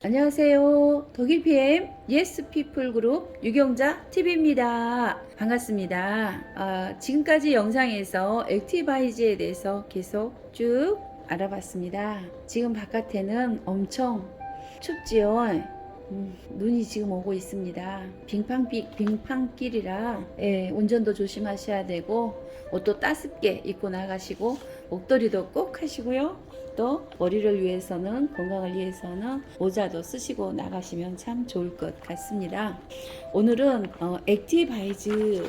안녕하세요. 독일 PM 예스 피플 그룹 유경자 TV입니다. 반갑습니다. 지금까지 영상에서 액티바이즈에 대해서 계속 쭉 알아봤습니다. 지금 바깥에는 엄청 춥지요. 눈이 지금 오고 있습니다. 빙판길이라 운전도 조심하셔야 되고 옷도 따숩게 입고 나가시고 목도리도 꼭 하시고요. 또 머리를 위해서는 건강을 위해서는 모자도 쓰시고 나가시면 참 좋을 것 같습니다. 오늘은 액티바이즈에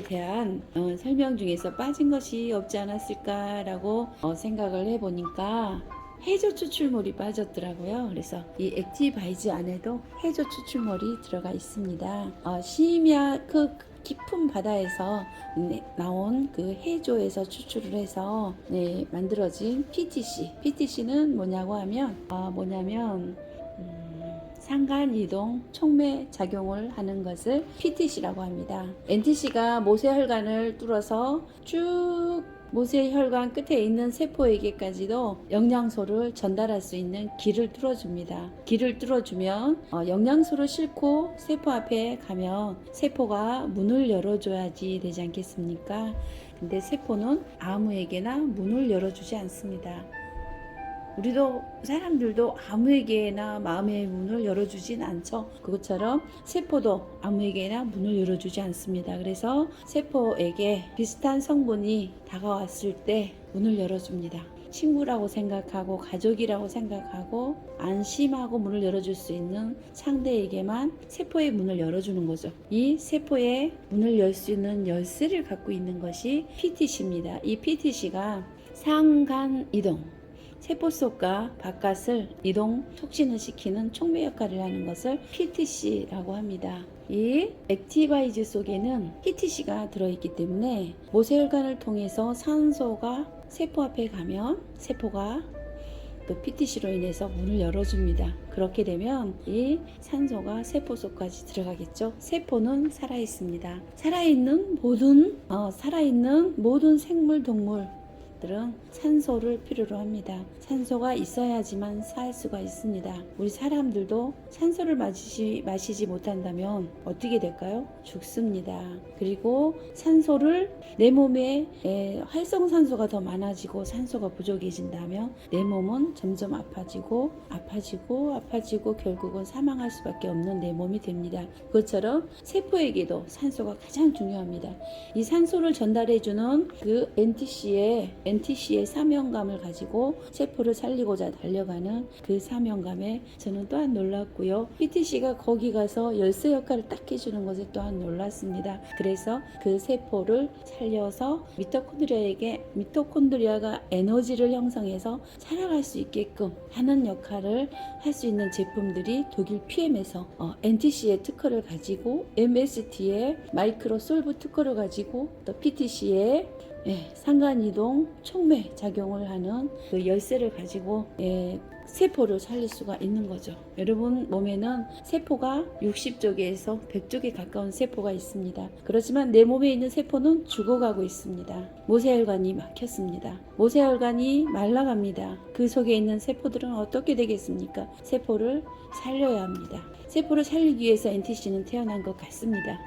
대한 설명 중에서 빠진 것이 없지 않았을까라고 생각을 해보니까 해조 추출물이 빠졌더라고요. 그래서 이 액티바이즈 안에도 해조 추출물이 들어가 있습니다. 심야 깊은 바다에서 나온 그 해조에서 추출을 해서 만들어진 PTC. PTC는 뭐냐고 하면 상간이동 촉매 작용을 하는 것을 PTC라고 합니다. NTC가 모세혈관을 뚫어서 쭉 모세혈관 끝에 있는 세포에게까지도 영양소를 전달할 수 있는 길을 뚫어줍니다. 길을 뚫어주면 영양소를 싣고 세포 앞에 가면 세포가 문을 열어줘야지 되지 않겠습니까? 근데 세포는 아무에게나 문을 열어주지 않습니다. 우리도 사람들도 아무에게나 마음의 문을 열어주진 않죠. 그것처럼 세포도 아무에게나 문을 열어주지 않습니다. 그래서 세포에게 비슷한 성분이 다가왔을 때 문을 열어줍니다. 친구라고 생각하고 가족이라고 생각하고 안심하고 문을 열어줄 수 있는 상대에게만 세포의 문을 열어주는 거죠. 이 세포의 문을 열 수 있는 열쇠를 갖고 있는 것이 PTC입니다. 이 PTC가 상간 이동 세포 속과 바깥을 이동 촉진을 시키는 촉매 역할을 하는 것을 PTC라고 합니다. 이 액티바이즈 속에는 PTC가 들어있기 때문에 모세혈관을 통해서 산소가 세포 앞에 가면 세포가 그 PTC로 인해서 문을 열어줍니다. 그렇게 되면 이 산소가 세포 속까지 들어가겠죠. 세포는 살아있습니다. 살아있는 모든 생물, 동물 들은 산소를 필요로 합니다. 산소가 있어야지만 살 수가 있습니다. 우리 사람들도 산소를 마시지 못한다면 어떻게 될까요? 죽습니다. 그리고 산소를 내 몸에 활성산소가 더 많아지고 산소가 부족해진다면 내 몸은 점점 아파지고 결국은 사망할 수밖에 없는 내 몸이 됩니다. 그것처럼 세포에게도 산소가 가장 중요합니다. 이 산소를 전달해주는 그 NTC의 사명감을 가지고 세포를 살리고자 달려가는 그 사명감에 저는 또한 놀랐고요. PTC가 거기 가서 열쇠 역할을 딱 해주는 것에 또한 놀랐습니다. 그래서 그 세포를 살려서 미토콘드리아가 에너지를 형성해서 살아갈 수 있게끔 하는 역할을 할 수 있는 제품들이 독일 PM에서 NTC의 특허를 가지고 MST의 마이크로솔브 특허를 가지고 또 PTC의 상간이동 촉매 작용을 하는 그 열쇠를 가지고 세포를 살릴 수가 있는 거죠. 여러분 몸에는 세포가 60쪽에서 100쪽에 가까운 세포가 있습니다. 그렇지만 내 몸에 있는 세포는 죽어가고 있습니다. 모세혈관이 막혔습니다. 모세혈관이 말라갑니다. 그 속에 있는 세포들은 어떻게 되겠습니까? 세포를 살려야 합니다. 세포를 살리기 위해서 NTC는 태어난 것 같습니다.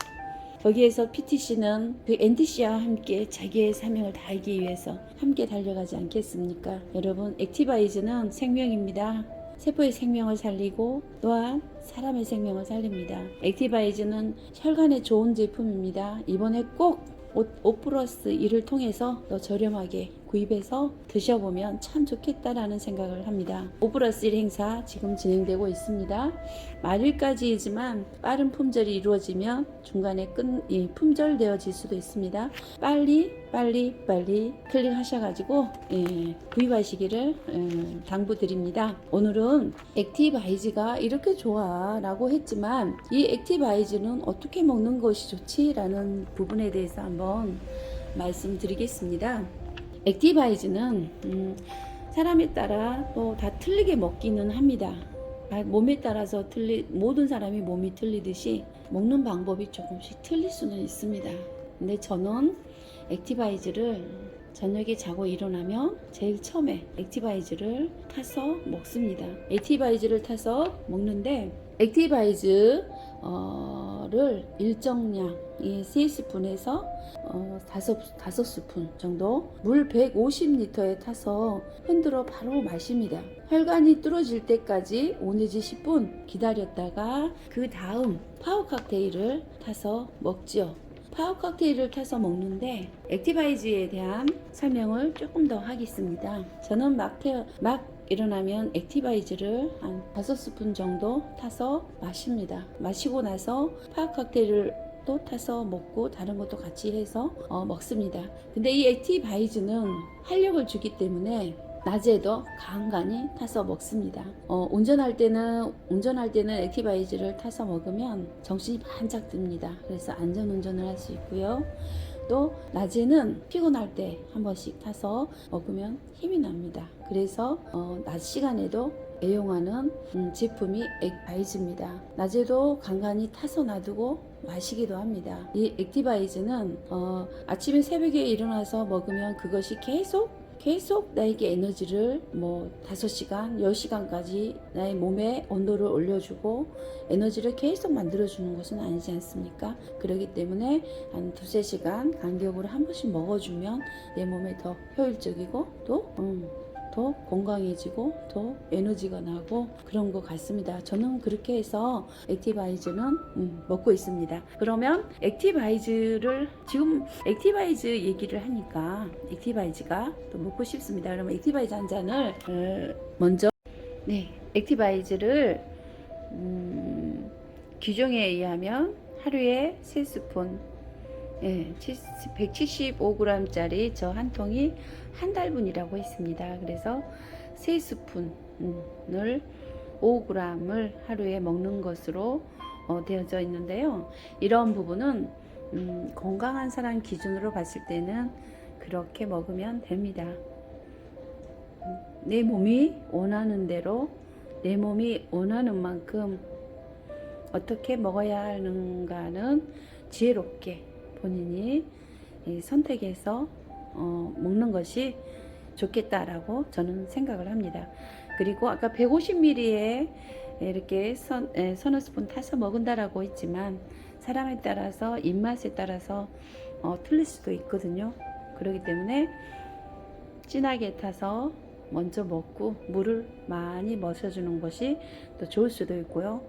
거기에서 PTC는 그 NTC와 함께 자기의 사명을 다하기 위해서 함께 달려가지 않겠습니까? 여러분, 액티바이즈는 생명입니다. 세포의 생명을 살리고 또한 사람의 생명을 살립니다. 액티바이즈는 혈관에 좋은 제품입니다. 이번에 꼭 5+1을 통해서 더 저렴하게 구입해서 드셔보면 참 좋겠다라는 생각을 합니다. 5+1 행사 지금 진행되고 있습니다. 말일까지이지만 빠른 품절이 이루어지면 중간에 품절되어질 수도 있습니다. 빨리 클릭하셔가지고 구입하시기를 당부드립니다. 오늘은 액티바이즈가 이렇게 좋아 라고 했지만 이 액티바이즈는 어떻게 먹는 것이 좋지? 라는 부분에 대해서 한번 말씀드리겠습니다. 액티바이즈는 사람에 따라 또 다 틀리게 먹기는 합니다. 몸에 따라서 모든 사람이 몸이 틀리듯이 먹는 방법이 조금씩 틀릴 수는 있습니다. 근데 저는 액티바이즈를 저녁에 자고 일어나면 제일 처음에 액티바이즈를 타서 먹습니다. 액티바이즈를 타서 먹는데 액티바이즈를 일정량 3스푼에서 5스푼 정도 물 150리터에 타서 흔들어 바로 마십니다. 혈관이 뚫어질 때까지 5 내지 10분 기다렸다가 그 다음 파워 칵테일을 타서 먹죠. 파워 칵테일을 타서 먹는데 액티바이즈에 대한 설명을 조금 더 하겠습니다. 저는 막 일어나면 액티바이즈를 한 5스푼 정도 타서 마십니다. 마시고 나서 파워 칵테일을 또 타서 먹고 다른 것도 같이 해서 먹습니다. 근데 이 액티바이즈는 활력을 주기 때문에 낮에도 간간히 타서 먹습니다. 운전할 때는 액티바이즈를 타서 먹으면 정신이 반짝 듭니다. 그래서 안전 운전을 할 수 있고요. 또 낮에는 피곤할 때 한 번씩 타서 먹으면 힘이 납니다. 그래서 낮 시간에도 애용하는 제품이 액바이즈입니다. 낮에도 간간히 타서 놔두고 마시기도 합니다. 이 액티바이즈는 아침에 새벽에 일어나서 먹으면 그것이 계속 나에게 에너지를 5시간, 10시간까지 나의 몸에 온도를 올려주고 에너지를 계속 만들어주는 것은 아니지 않습니까? 그렇기 때문에 한 2-3시간 간격으로 한 번씩 먹어주면 내 몸에 더 효율적이고 또 더 건강해지고 더 에너지가 나고 그런 것 같습니다. 저는 그렇게 해서 액티바이즈는 먹고 있습니다. 그러면 지금 액티바이즈 얘기를 하니까 액티바이즈가 또 먹고 싶습니다. 그러면 액티바이즈 한 잔을 먼저 액티바이즈를 규정에 의하면 하루에 3스푼 175g짜리 저 한 통이 한 달분이라고 했습니다. 그래서 3스푼을 5g을 하루에 먹는 것으로 되어져 있는데요. 이런 부분은 건강한 사람 기준으로 봤을 때는 그렇게 먹으면 됩니다. 내 몸이 원하는 대로 내 몸이 원하는 만큼 어떻게 먹어야 하는가는 지혜롭게 본인이 선택해서 먹는 것이 좋겠다라고 저는 생각을 합니다. 그리고 아까 150ml에 이렇게 서너 스푼 타서 먹는다라고 했지만 사람에 따라서 입맛에 따라서 틀릴 수도 있거든요. 그렇기 때문에 진하게 타서 먼저 먹고 물을 많이 마셔주는 것이 또 좋을 수도 있고요.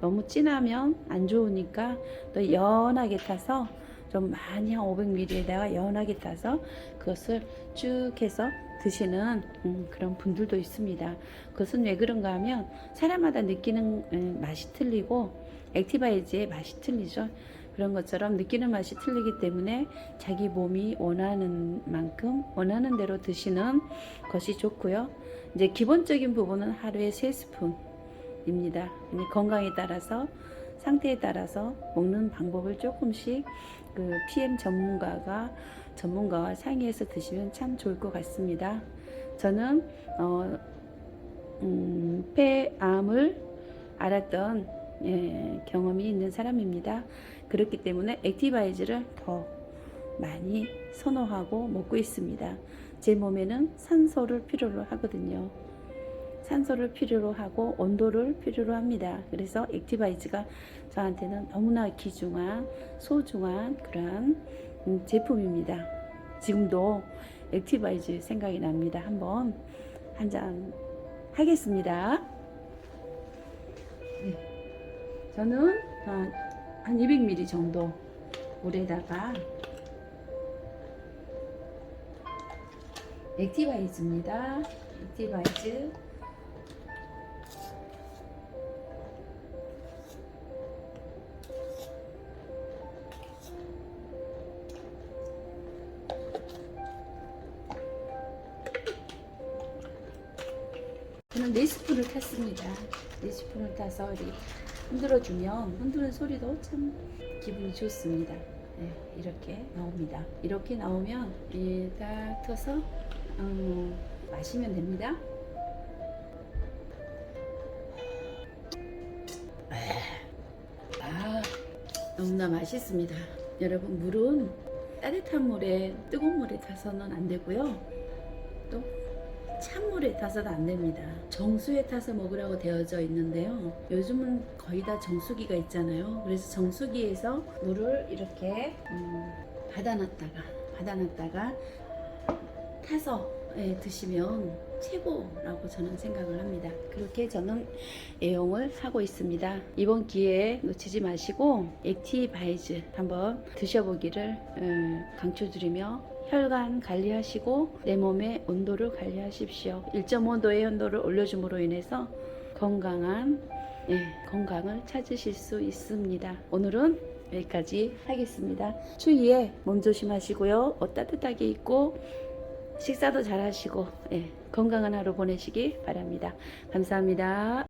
너무 진하면 안 좋으니까 또 연하게 타서 좀 많이 한 500ml에다가 연하게 타서 그것을 쭉 해서 드시는 그런 분들도 있습니다. 그것은 왜 그런가 하면 사람마다 느끼는 맛이 틀리고 액티바이즈의 맛이 틀리죠. 그런 것처럼 느끼는 맛이 틀리기 때문에 자기 몸이 원하는 만큼 원하는 대로 드시는 것이 좋고요. 이제 기본적인 부분은 하루에 3스푼입니다. 건강에 따라서 상태에 따라서 먹는 방법을 조금씩 그 PM 전문가와 상의해서 드시면 참 좋을 것 같습니다. 저는 폐암을 알았던 경험이 있는 사람입니다. 그렇기 때문에 액티바이즈를 더 많이 선호하고 먹고 있습니다. 제 몸에는 산소를 필요로 하거든요. 산소를 필요로 하고 온도를 필요로 합니다. 그래서 액티바이즈가 저한테는 너무나 귀중한 소중한 그러한 제품입니다. 지금도 액티바이즈 생각이 납니다. 한번 한 잔 하겠습니다. 저는 한 200ml 정도 물에다가 액티바이즈입니다. 액티바이즈 저는 4스푼을 탔습니다. 4스푼을 타서 이렇게 흔들어주면 흔드는 소리도 참 기분이 좋습니다. 이렇게 나옵니다. 이렇게 나오면 딱 터서 마시면 됩니다. 너무나 맛있습니다. 여러분 물은 따뜻한 물에 뜨거운 물에 타서는 안 되고요. 또 찬물에 타서도 안 됩니다. 정수에 타서 먹으라고 되어져 있는데요. 요즘은 거의 다 정수기가 있잖아요. 그래서 정수기에서 물을 이렇게 받아놨다가 타서 드시면 최고라고 저는 생각을 합니다. 그렇게 저는 애용을 하고 있습니다. 이번 기회에 놓치지 마시고 액티바이즈 한번 드셔보기를 강추드리며 혈관 관리하시고 내 몸의 온도를 관리하십시오. 1.5도의 온도를 올려줌으로 인해서 건강을 찾으실 수 있습니다. 오늘은 여기까지 하겠습니다. 추위에 몸 조심하시고요. 옷 따뜻하게 입고 식사도 잘 하시고 건강한 하루 보내시기 바랍니다. 감사합니다.